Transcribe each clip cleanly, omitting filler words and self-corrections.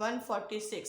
146,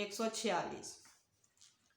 146।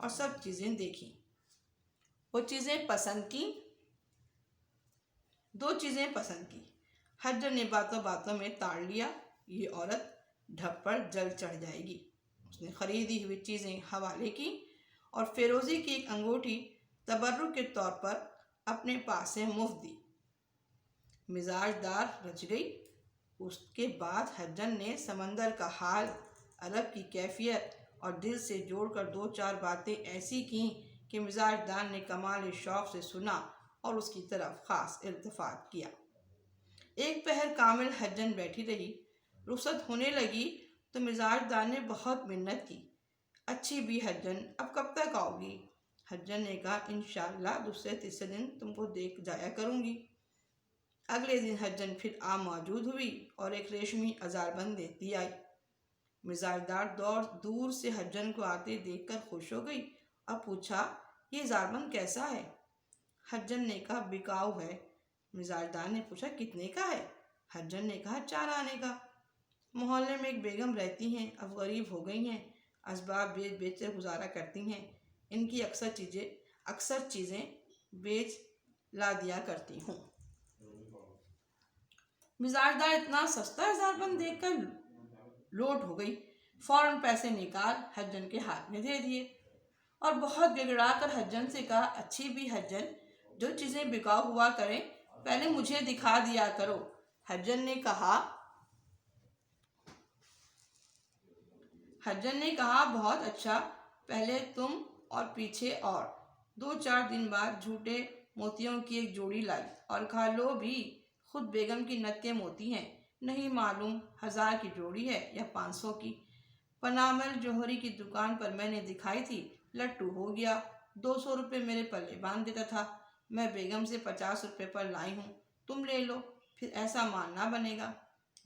اور سب چیزیں دیکھیں۔ وہ چیزیں پسند کی، 2 چیزیں پسند کی۔ حجن نے باتوں باتوں میں تاڑ لیا، یہ عورت ڈھب پر جلد چڑھ جائے گی۔ اس نے خریدی ہوئی چیزیں حوالے کی اور فیروزی کی ایک انگوٹھی تبرک کے طور پر اپنے پاس سے مفت دی۔ مزاج دار رچ گئی۔ اس کے بعد حجن نے سمندر کا حال، عرب کی کیفیت اور دل سے جوڑ کر 2-4 باتیں ایسی کیں کہ مزاج دار نے کمال شوق سے سنا اور اس کی طرف خاص التفات کیا۔ ایک پہر کامل حجن بیٹھی رہی۔ رخصت ہونے لگی تو مزاج دار نے بہت منت کی، اچھی بھی حجن، اب کب تک آؤ گی؟ حجن نے کہا انشاءاللہ دوسرے تیسرے دن تم کو دیکھ جایا کروں گی۔ اگلے دن حجن پھر موجود ہوئی اور ایک ریشمی ازاربند لیتی آئی۔ مزاج دار دور سے حجن کو آتے دیکھ کر خوش ہو گئی اور پوچھا یہ ازاربند کیسا ہے؟ حجن نے کہا بکاؤ ہے۔ مزاج دار نے پوچھا کتنے کا ہے؟ حجن نے کہا 4 آنے کا۔ محلے میں ایک بیگم رہتی ہیں، اب غریب ہو گئی ہیں، اسباب بیچ بیچ کر گزارا کرتی ہیں، ان کی اکثر چیزیں بیچ لا دیا کرتی ہوں۔ مزاج دار اتنا سستا ازاربند دیکھ کر لوٹ ہو گئی، فوراً پیسے نکال حجن کے ہاتھ میں دے دیے اور بہت گڑگڑا کر حجن سے کہا اچھی بھی حجن، جو چیزیں بکاؤ ہوا کریں پہلے مجھے دکھا دیا کرو۔ حجن نے کہا بہت اچھا، پہلے تم اور پیچھے اور۔ 2-4 دن بعد جھوٹے موتیوں کی ایک جوڑی لائی اور کہا لو بھی، خود بیگم کی نک کے موتی ہیں، نہیں معلوم 1000 کی جوڑی ہے یا 500 کی۔ پنامل جوہری کی دکان پر میں نے دکھائی تھی، لٹو ہو گیا، 200 روپے میرے پلے باندھ دیتا تھا، میں بیگم سے 50 روپے پر لائی ہوں، تم لے لو، پھر ایسا مال نہ بنے گا۔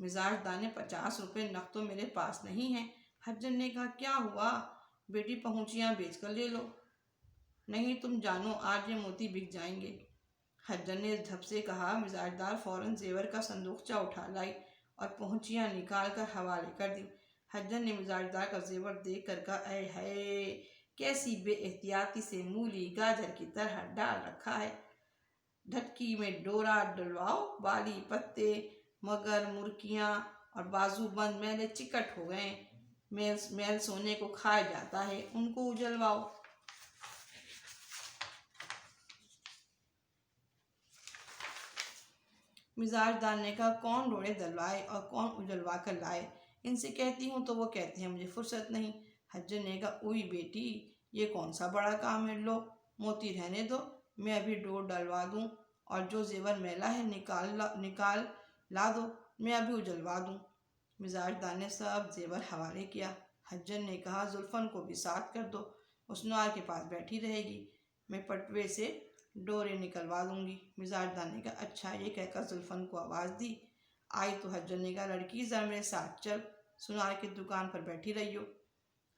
مزاج دار نے 50 روپے نقد تو میرے پاس نہیں ہیں۔ حجن نے کہا کیا ہوا بیٹی، پہنچیاں بیچ کر لے لو، نہیں تم جانو آج یہ موتی بک جائیں گے۔ حجن نے دھپ سے کہا۔ مزاج دار فوراً زیور کا صندوقچہ اٹھا لائی اور پہنچیاں نکال کر حوالے کر دی۔ حجن نے مزاج دار کا زیور دیکھ کر کہا اے ہے، کیسی بے احتیاطی سے مولی گاجر کی طرح ڈال رکھا ہے، ڈھٹکی میں ڈورا ڈلواؤ، بالی پتے مگر مرکیاں اور بازو بند میلے چکٹ ہو گئے، میل سونے کو کھائے جاتا ہے، ان کو اجلواؤ۔ مزاج دار نے کہا کون ڈورے دلوائے اور کون اجلوا کر لائے، ان سے کہتی ہوں تو وہ کہتے ہیں مجھے فرصت نہیں۔ حجن نے کہا اوئی بیٹی، یہ کون سا بڑا کام ہے، لو موتی رہنے دو، میں ابھی ڈور ڈلوا دوں، اور جو زیور میلا ہے نکال لا دو، میں ابھی اجلوا دوں۔ مزاج دار نے سب زیور حوالے کیا۔ حجن نے کہا زلفن کو بھی ساتھ کر دو، اس نوار کے پاس بیٹھی رہے گی، میں پٹوے سے ڈورے نکلوا دوں گی۔ مزاج دار نے کہا اچھا، یہ کہہ کر زلفن کو آواز دی۔ آئی تو حجن نے کہا لڑکی ذرا میرے ساتھ چل، سنار کی دکان پر بیٹھی رہیو۔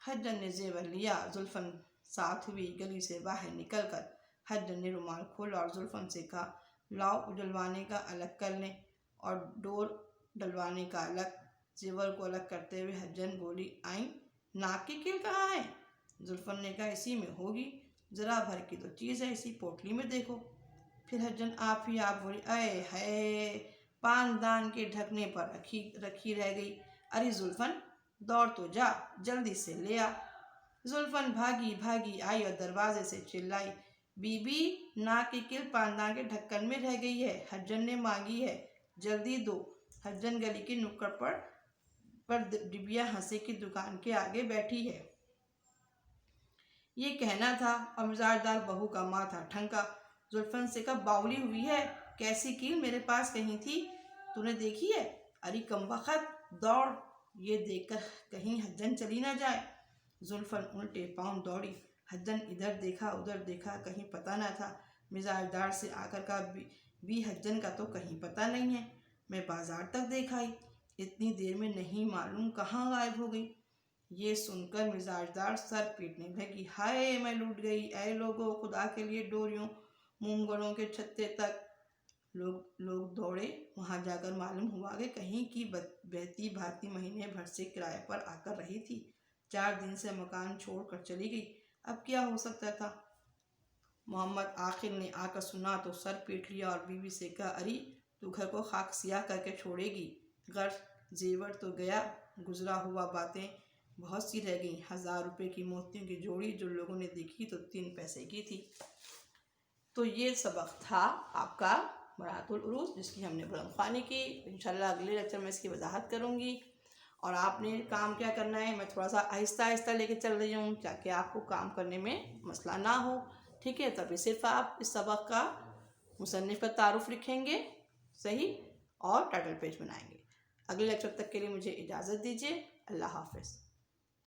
حجن نے زیور لیا، زلفن ساتھ ہوئی۔ گلی سے باہر نکل کر حجن نے رومال کھولا اور زلفن سے کہا لاؤ اجلوانے کا الگ کر لیں اور ڈور ڈلوانے کا الگ۔ زیور کو الگ کرتے ہوئے حجن بولی آئیں، ناک کی کیل کہاں ہے؟ زلفن نے کہا اسی میں ہوگی، ذرا بھر کی تو چیز ہے، اسی پوٹلی میں دیکھو۔ پھر حجن آپ بولی اے ہے، پان دان کے ڈھکنے پر رکھی رہ گئی، ارے زلفن دوڑ تو جا، جلدی سے لے آ۔ زلفن بھاگی آئی اور دروازے سے چلائی بی بی، ناک کی کیل پاندان کے ڈھکن میں رہ گئی ہے، حجن نے مانگی ہے، جلدی دو۔ حجن گلی کی نکڑ پر ڈبیا ہنسی کی دکان کے آگے بیٹھی ہے، یہ کہنا تھا، اور مزاج دار بہو کا ماتھا ٹھنکا۔ زلفن سے کہا باولی ہوئی ہے، کیسی کیل میرے پاس کہیں تھی، تو نے دیکھی ہے؟ ارے کمبخت، دوڑ، یہ دیکھ کر کہیں حجن چلی نہ جائے۔ زلفن الٹے پاؤں دوڑی، حجن ادھر دیکھا ادھر دیکھا، کہیں پتہ نہ تھا۔ مزاج دار سے آ کر کہا بی حجن کا تو کہیں پتہ نہیں ہے، میں بازار تک دیکھ آئی، اتنی دیر میں نہیں معلوم کہاں غائب ہو گئی۔ یہ سن کر مزاج دار سر پیٹنے لگی، ہائے میں لوٹ گئی، اے لوگو خدا کے لیے ڈوریوں، مومگڑوں کے چھتے تک۔ لوگ دوڑے، وہاں جا کر معلوم ہوا کہ کہیں کی بہتی بھاتی مہینے بھر سے کرائے پر آ کر رہی تھی، 4 دن سے مکان چھوڑ کر چلی گئی، اب کیا ہو سکتا تھا؟ محمد عاقل نے آ کر سنا تو سر پیٹ لیا اور بیوی سے کہا، اری تو گھر کو خاک سیاہ کر کے چھوڑے گی؟ غرض زیور تو گیا، گزرا ہوا باتیں بہت سی رہ گئیں۔ 1000 روپے کی موتیوں کی جوڑی جو لوگوں نے دیکھی تو 3 پیسے کی تھی۔ تو یہ سبق تھا آپ کا براۃ العروس، جس کی ہم نے بلند خوانی کی۔ انشاءاللہ اگلے لیکچر میں اس کی وضاحت کروں گی۔ اور آپ نے کام کیا کرنا ہے، میں تھوڑا سا آہستہ آہستہ لے کے چل رہی ہوں تاکہ آپ کو کام کرنے میں مسئلہ نہ ہو، ٹھیک ہے؟ تبھی صرف آپ اس سبق کا مصنف کا تعارف لکھیں گے، صحیح، اور ٹائٹل پیج بنائیں گے۔ اگلے لیکچر تک کے لیے مجھے اجازت دیجیے۔ اللہ حافظ۔